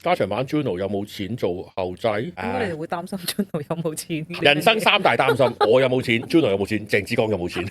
加長版 Juno 有冇錢做後製？點解你哋會擔心 Juno 有冇錢？人生三大擔心，我有冇錢，Juno 有冇錢，鄭子剛有冇錢。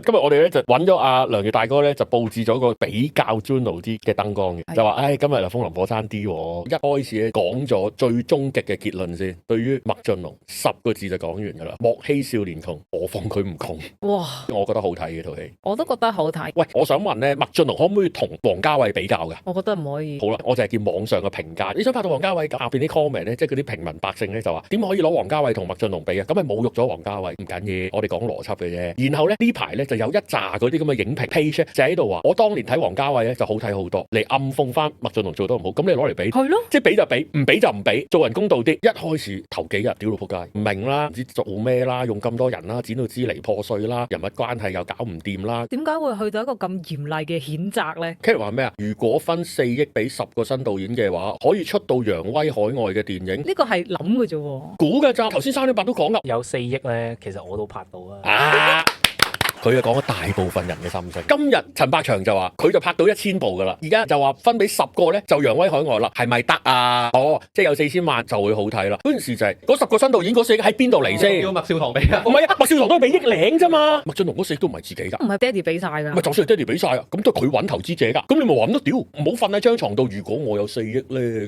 今日我哋咧就揾咗阿梁月大哥咧，就佈置咗個比較 Juno 啲嘅燈光嘅，就話今日啊風林火山啲喎。一開始咧講咗最終極嘅結論先，對於麥浚龍10個字就講完㗎啦。莫欺少年窮，何況佢唔窮。哇！我覺得好睇嘅套戲，我都覺得好睇。喂，我想問咧，麥浚龍可唔可以同王家衛比較㗎？我覺得唔可以。好啦，我就係見網上嘅評價。你想拍到王家衛，下邊啲 comment 咧，即係嗰啲平民百姓咧就話點可以攞王家衛同麥浚龍比啊？咁係侮辱咗王家衛，唔緊要，我哋講邏輯嘅啫。然後咧呢排咧就有一紮嗰啲咁嘅影評 page 就喺度話，我當年睇王家衛咧就好睇好多，嚟暗諷翻麥浚龍做得唔好。咁你攞嚟比，係咯，即係比就比，唔比就唔比，做人公道啲。一開始頭幾日屌到仆街，唔明啦，唔知做咩啦，用咁多人啦，剪到支離破碎啦，人物關係又搞唔掂啦。點解會去到一個咁嚴厲嘅譴責咧？Kerry 話咩啊？如果分4億俾10個新導演嘅話，可以出到揚威海外嘅電影。呢個係諗嘅啫喎，估㗎咋？頭先3.8都講啦，有4億咧，其實我都拍到啊。佢就講咗大部分人嘅心聲。今日陳百祥就話佢就拍到1000部㗎啦，而家就話分俾10個咧就揚威海外啦，係咪得啊？即係有4000萬就會好睇啦。嗰陣時就係嗰10個新導演嗰4億喺邊度嚟先？要麥少棠俾啊？唔係啊，麥少棠都係俾億零啫嘛。麥浚龍嗰4億都唔係自己㗎，唔係爹哋俾晒㗎。咪就算係爹哋俾晒啊，咁都係佢揾投資者㗎。咁你咪話咁多屌，唔好瞓喺張床度。如果我有4億咧。